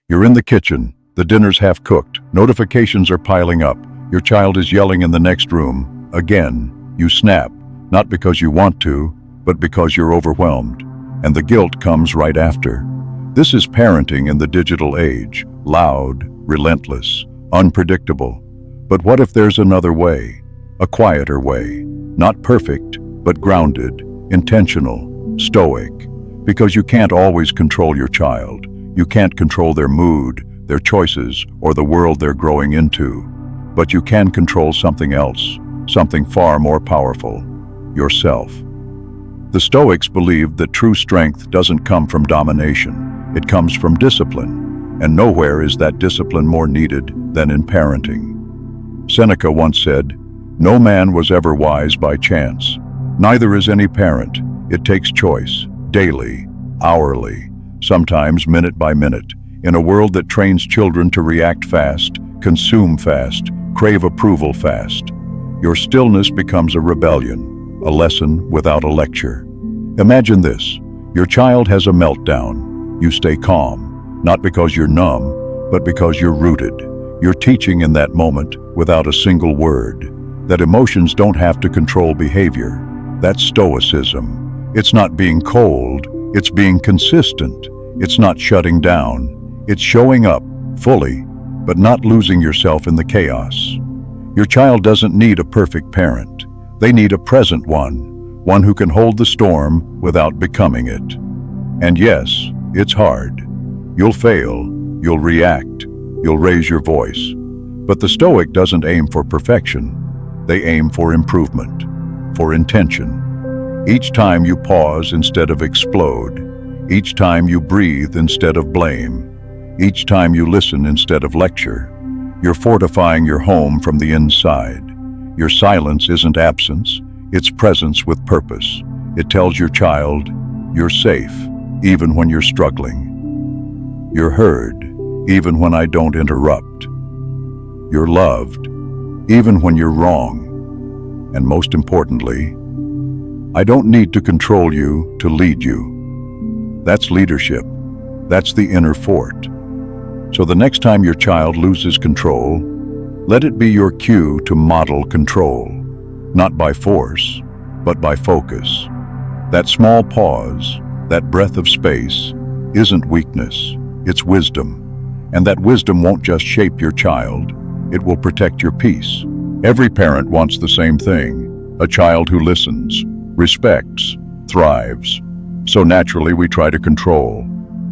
You're in the kitchen, the dinner's half cooked, notifications are piling up, your child is yelling in the next room. Again, you snap, not because you want to, but because you're overwhelmed. And the guilt comes right after. This is parenting in the digital age, loud, relentless, unpredictable. But what if there's another way? A quieter way, not perfect, but grounded, intentional, stoic. Because you can't always control your child. You can't control their mood, their choices, or the world they're growing into. But you can control something else, something far more powerful, yourself. The Stoics believed that true strength doesn't come from domination. It comes from discipline, and nowhere is that discipline more needed than in parenting. Seneca once said, "No man was ever wise by chance. Neither is any parent. It takes choice, daily, hourly, sometimes minute by minute, in a world that trains children to react fast, consume fast, crave approval fast. Your stillness becomes a rebellion, a lesson without a lecture." Imagine this. Your child has a meltdown. You stay calm, not because you're numb, but because you're rooted. You're teaching in that moment without a single word, that emotions don't have to control behavior. That's stoicism. It's not being cold, it's being consistent. It's not shutting down. It's showing up, fully, but not losing yourself in the chaos. Your child doesn't need a perfect parent. They need a present one who can hold the storm without becoming it. And yes, it's hard. You'll fail, you'll react, you'll raise your voice. But the Stoic doesn't aim for perfection. They aim for improvement, for intention. Each time you pause instead of explode, each time you breathe instead of blame, each time you listen instead of lecture, you're fortifying your home from the inside. Your silence isn't absence, it's presence with purpose. It tells your child, you're safe, even when you're struggling. You're heard, even when I don't interrupt. You're loved, even when you're wrong. And most importantly, I don't need to control you to lead you. That's leadership. That's the inner fort. So the next time your child loses control, let it be your cue to model control, not by force, but by focus. That small pause, that breath of space, isn't weakness, it's wisdom. And that wisdom won't just shape your child, it will protect your peace. Every parent wants the same thing, a child who listens, respects, thrives. So naturally we try to control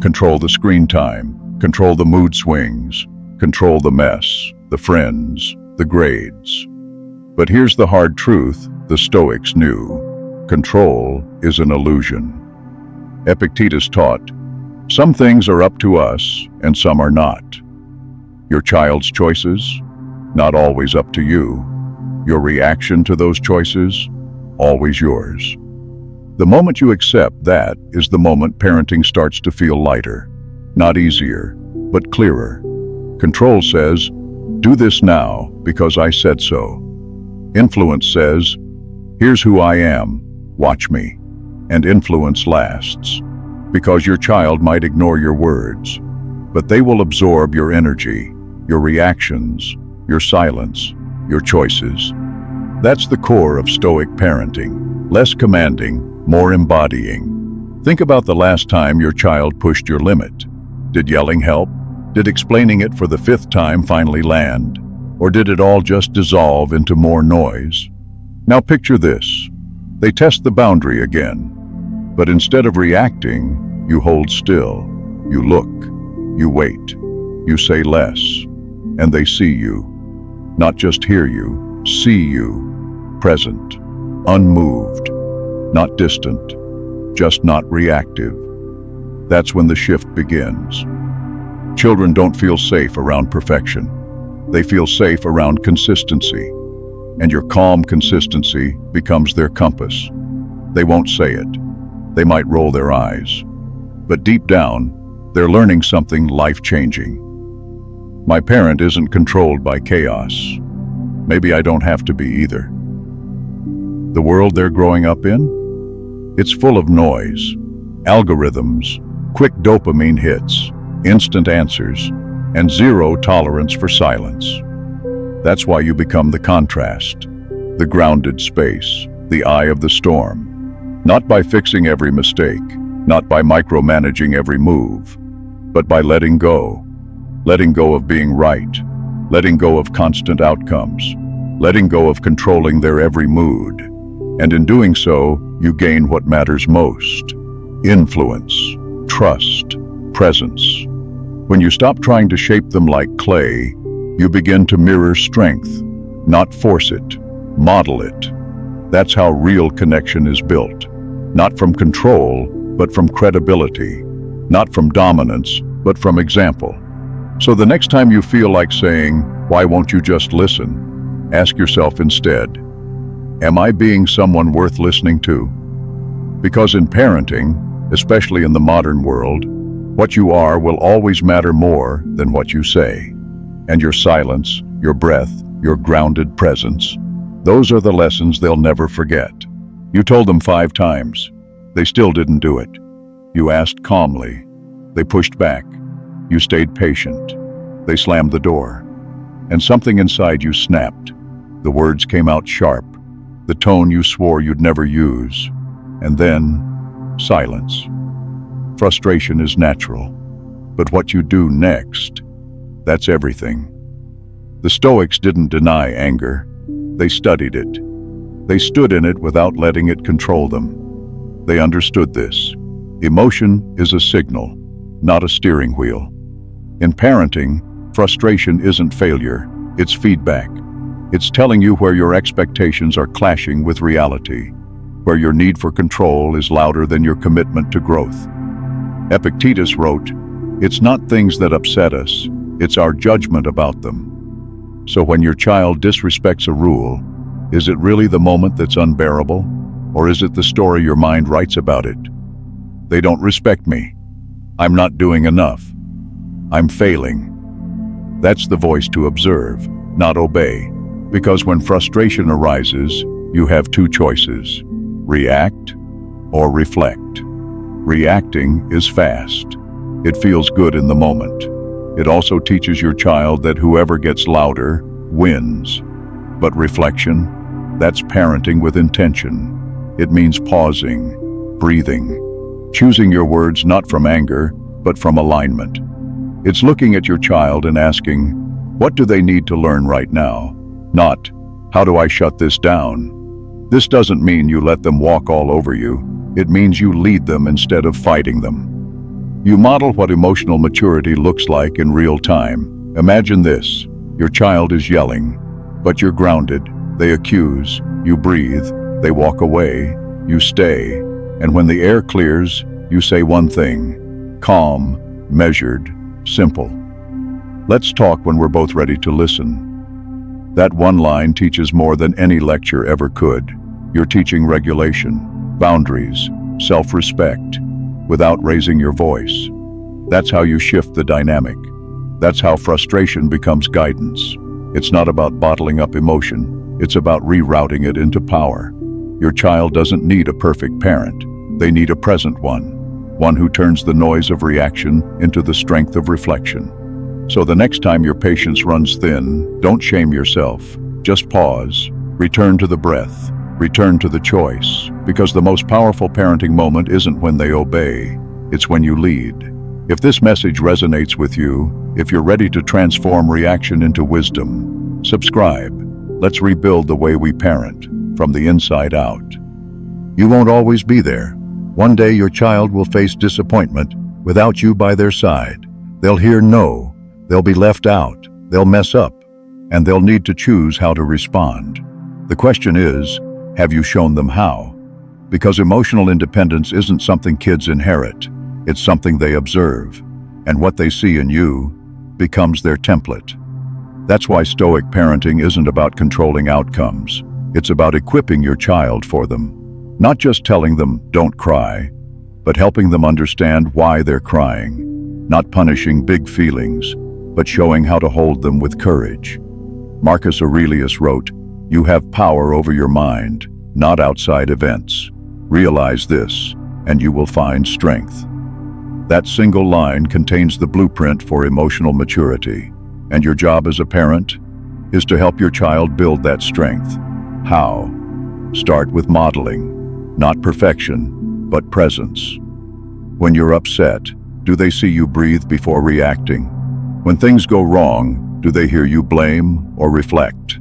the screen time, control the mood swings, control the mess, the friends, the grades. But here's the hard truth the Stoics knew. Control is an illusion. Epictetus taught, some things are up to us and some are not. Your child's choices, not always up to you. Your reaction to those choices, always yours. The moment you accept that is the moment parenting starts to feel lighter, not easier, but clearer. Control says, do this now because I said so. Influence says, here's who I am, watch me. And influence lasts, because your child might ignore your words, but they will absorb your energy, your reactions, your silence, your choices. That's the core of Stoic parenting, less commanding, more embodying. Think about the last time your child pushed your limit. Did yelling help? Did explaining it for the 5th time finally land? Or did it all just dissolve into more noise? Now picture this. They test the boundary again. But instead of reacting, you hold still. You look. You wait. You say less. And they see you. Not just hear you, see you. Present. Unmoved. Not distant. Just not reactive. That's when the shift begins. Children don't feel safe around perfection. They feel safe around consistency. And your calm consistency becomes their compass. They won't say it. They might roll their eyes. But deep down, they're learning something life-changing. My parent isn't controlled by chaos. Maybe I don't have to be either. The world they're growing up in? It's full of noise, algorithms, quick dopamine hits, instant answers, and zero tolerance for silence. That's why you become the contrast, the grounded space, the eye of the storm. Not by fixing every mistake, not by micromanaging every move, but by letting go of being right, letting go of constant outcomes, letting go of controlling their every mood. And in doing so, you gain what matters most: influence, trust, presence. When you stop trying to shape them like clay, you begin to mirror strength, not force it, model it. That's how real connection is built. Not from control, but from credibility. Not from dominance, but from example. So the next time you feel like saying, "Why won't you just listen?" ask yourself instead, am I being someone worth listening to? Because in parenting, especially in the modern world, what you are will always matter more than what you say. And your silence, your breath, your grounded presence, those are the lessons they'll never forget. You told them 5 times. They still didn't do it. You asked calmly. They pushed back. You stayed patient. They slammed the door. And something inside you snapped. The words came out sharp. The tone you swore you'd never use. And then, silence. Frustration is natural. But what you do next, that's everything. The Stoics didn't deny anger. They studied it. They stood in it without letting it control them. They understood this. Emotion is a signal, not a steering wheel. In parenting, frustration isn't failure, it's feedback. It's telling you where your expectations are clashing with reality, where your need for control is louder than your commitment to growth. Epictetus wrote, "It's not things that upset us, it's our judgment about them." So when your child disrespects a rule, is it really the moment that's unbearable? Or is it the story your mind writes about it? They don't respect me. I'm not doing enough. I'm failing. That's the voice to observe, not obey. Because when frustration arises, you have 2 choices: react or reflect. Reacting is fast. It feels good in the moment. It also teaches your child that whoever gets louder wins. But reflection, that's parenting with intention. It means pausing, breathing, choosing your words not from anger, but from alignment. It's looking at your child and asking, what do they need to learn right now? Not, how do I shut this down? This doesn't mean you let them walk all over you. It means you lead them instead of fighting them. You model what emotional maturity looks like in real time. Imagine this: your child is yelling, but you're grounded. They accuse, you breathe, they walk away, you stay, and when the air clears, you say one thing: calm, measured, simple. Let's talk when we're both ready to listen. That one line teaches more than any lecture ever could. You're teaching regulation, boundaries, self-respect, without raising your voice. That's how you shift the dynamic. That's how frustration becomes guidance. It's not about bottling up emotion. It's about rerouting it into power. Your child doesn't need a perfect parent. They need a present one who turns the noise of reaction into the strength of reflection. So the next time your patience runs thin, don't shame yourself. Just pause, return to the breath, return to the choice, because the most powerful parenting moment isn't when they obey, it's when you lead. If this message resonates with you, if you're ready to transform reaction into wisdom, subscribe. Let's rebuild the way we parent, from the inside out. You won't always be there. One day your child will face disappointment without you by their side. They'll hear no, they'll be left out, they'll mess up, and they'll need to choose how to respond. The question is, have you shown them how? Because emotional independence isn't something kids inherit, it's something they observe, and what they see in you becomes their template. That's why Stoic parenting isn't about controlling outcomes. It's about equipping your child for them. Not just telling them, don't cry, but helping them understand why they're crying. Not punishing big feelings, but showing how to hold them with courage. Marcus Aurelius wrote, "You have power over your mind, not outside events. Realize this, and you will find strength." That single line contains the blueprint for emotional maturity, and your job as a parent is to help your child build that strength. How? Start with modeling, not perfection, but presence. When you're upset, do they see you breathe before reacting? When things go wrong, do they hear you blame or reflect?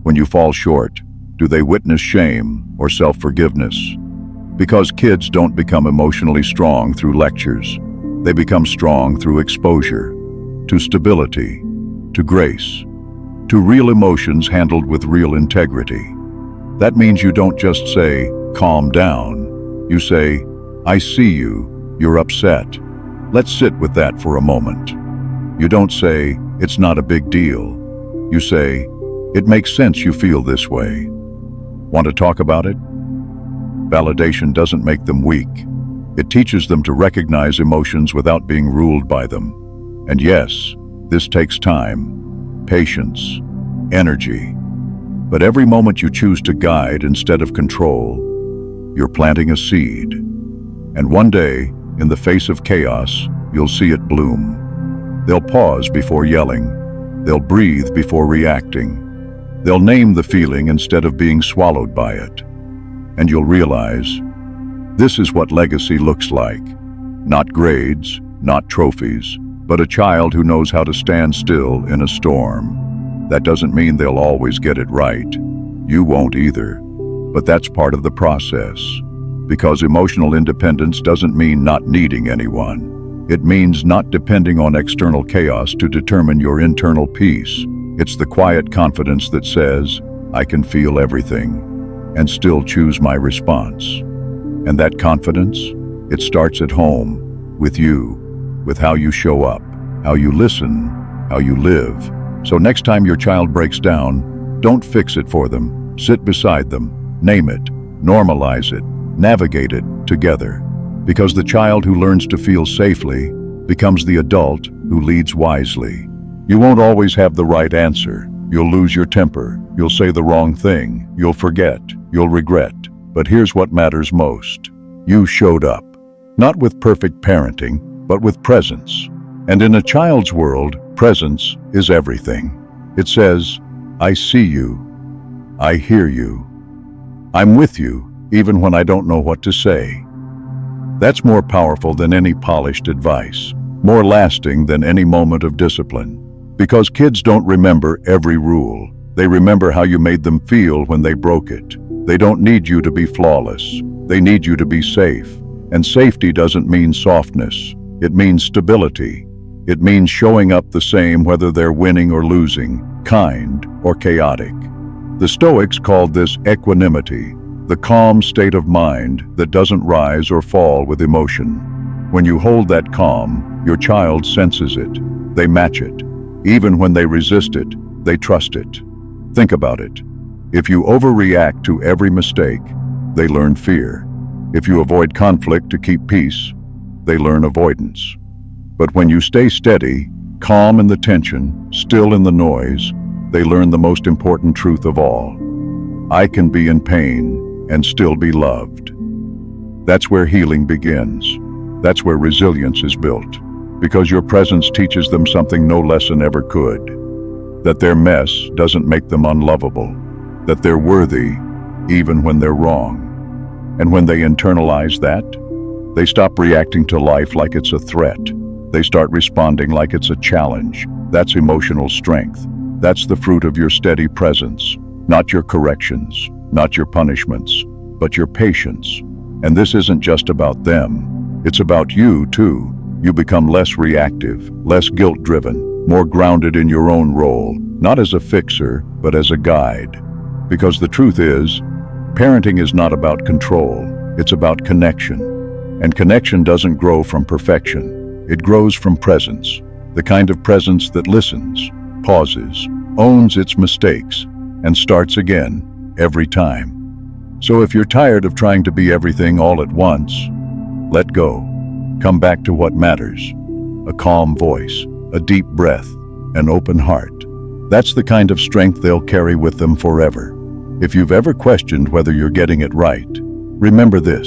When you fall short, do they witness shame or self-forgiveness? Because kids don't become emotionally strong through lectures. They become strong through exposure, to stability, to grace, to real emotions handled with real integrity. That means you don't just say, "Calm down." You say, "I see you, you're upset. Let's sit with that for a moment." You don't say, "It's not a big deal." You say, "It makes sense you feel this way. Want to talk about it?" Validation doesn't make them weak. It teaches them to recognize emotions without being ruled by them. And yes, this takes time, patience, energy. But every moment you choose to guide instead of control, you're planting a seed. And one day, in the face of chaos, you'll see it bloom. They'll pause before yelling. They'll breathe before reacting. They'll name the feeling instead of being swallowed by it. And you'll realize, this is what legacy looks like. Not grades, not trophies, but a child who knows how to stand still in a storm. That doesn't mean they'll always get it right. You won't either. But that's part of the process. Because emotional independence doesn't mean not needing anyone. It means not depending on external chaos to determine your internal peace. It's the quiet confidence that says, I can feel everything and still choose my response. And that confidence, it starts at home, with you, with how you show up, how you listen, how you live. So next time your child breaks down, don't fix it for them. Sit beside them, name it, normalize it, navigate it together. Because the child who learns to feel safely becomes the adult who leads wisely. You won't always have the right answer. You'll lose your temper. You'll say the wrong thing. You'll forget. You'll regret. But here's what matters most. You showed up. Not with perfect parenting, but with presence. And in a child's world, presence is everything. It says, I see you. I hear you. I'm with you, even when I don't know what to say. That's more powerful than any polished advice, more lasting than any moment of discipline. Because kids don't remember every rule. They remember how you made them feel when they broke it. They don't need you to be flawless. They need you to be safe. And safety doesn't mean softness. It means stability. It means showing up the same whether they're winning or losing, kind or chaotic. The Stoics called this equanimity, the calm state of mind that doesn't rise or fall with emotion. When you hold that calm, your child senses it. They match it. Even when they resist it, they trust it. Think about it. If you overreact to every mistake, they learn fear. If you avoid conflict to keep peace, they learn avoidance. But when you stay steady, calm in the tension, still in the noise, they learn the most important truth of all. I can be in pain and still be loved. That's where healing begins. That's where resilience is built. Because your presence teaches them something no lesson ever could. That their mess doesn't make them unlovable. That they're worthy even when they're wrong. And when they internalize that, they stop reacting to life like it's a threat. They start responding like it's a challenge. That's emotional strength. That's the fruit of your steady presence. Not your corrections, not your punishments, but your patience. And this isn't just about them. It's about you, too. You become less reactive, less guilt-driven, more grounded in your own role, not as a fixer, but as a guide. Because the truth is, parenting is not about control, it's about connection. And connection doesn't grow from perfection. It grows from presence, the kind of presence that listens, pauses, owns its mistakes, and starts again, every time. So if you're tired of trying to be everything all at once, let go. Come back to what matters. A calm voice, a deep breath, an open heart. That's the kind of strength they'll carry with them forever. If you've ever questioned whether you're getting it right, remember this.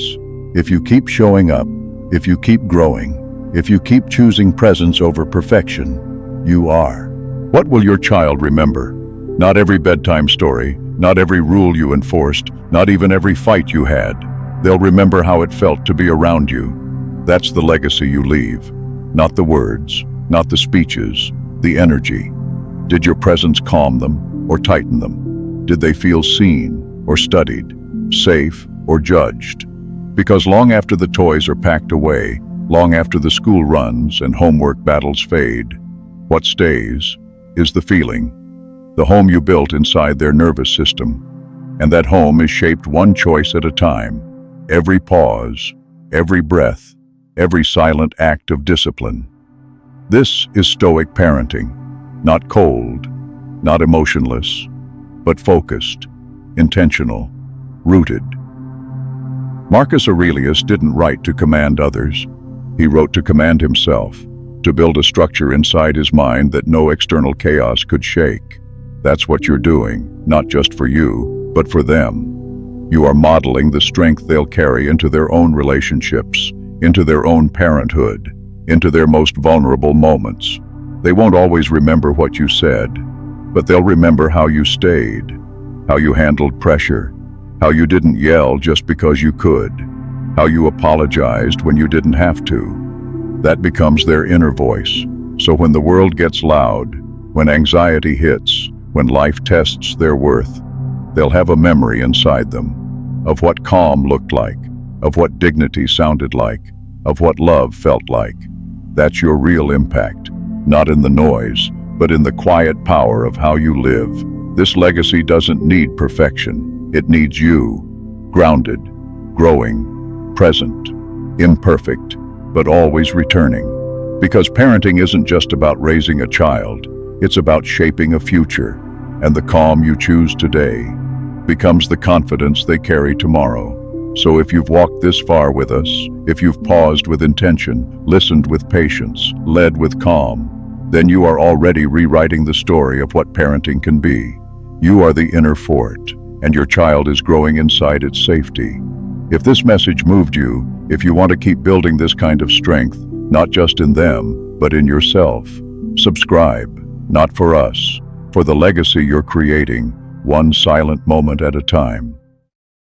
If you keep showing up, if you keep growing, If you keep choosing presence over perfection, you are. What will your child remember? Not every bedtime story, not every rule you enforced, not even every fight you had. They'll remember how it felt to be around you. That's the legacy you leave. Not the words, not the speeches, the energy. Did your presence calm them or tighten them? Did they feel seen or studied, safe or judged? Because long after the toys are packed away, long after the school runs and homework battles fade, what stays is the feeling, the home you built inside their nervous system. And that home is shaped one choice at a time. Every pause, every breath, every silent act of discipline. This is Stoic parenting, not cold, not emotionless, but focused, intentional, rooted. Marcus Aurelius didn't write to command others. He wrote to command himself, to build a structure inside his mind that no external chaos could shake. That's what you're doing, not just for you, but for them. You are modeling the strength they'll carry into their own relationships, into their own parenthood, into their most vulnerable moments. They won't always remember what you said, but they'll remember how you stayed, how you handled pressure, how you didn't yell just because you could, how you apologized when you didn't have to. That becomes their inner voice. So when the world gets loud, when anxiety hits, when life tests their worth, they'll have a memory inside them of what calm looked like, of what dignity sounded like, of what love felt like. That's your real impact, not in the noise, but in the quiet power of how you live. This legacy doesn't need perfection. It needs you, grounded, growing, present, imperfect, but always returning. Because parenting isn't just about raising a child, it's about shaping a future, and the calm you choose today becomes the confidence they carry tomorrow. So if you've walked this far with us, if you've paused with intention, listened with patience, led with calm, then you are already rewriting the story of what parenting can be. You are the inner fort, and your child is growing inside its safety. If this message moved you, if you want to keep building this kind of strength, not just in them, but in yourself, subscribe, not for us, for the legacy you're creating, one silent moment at a time.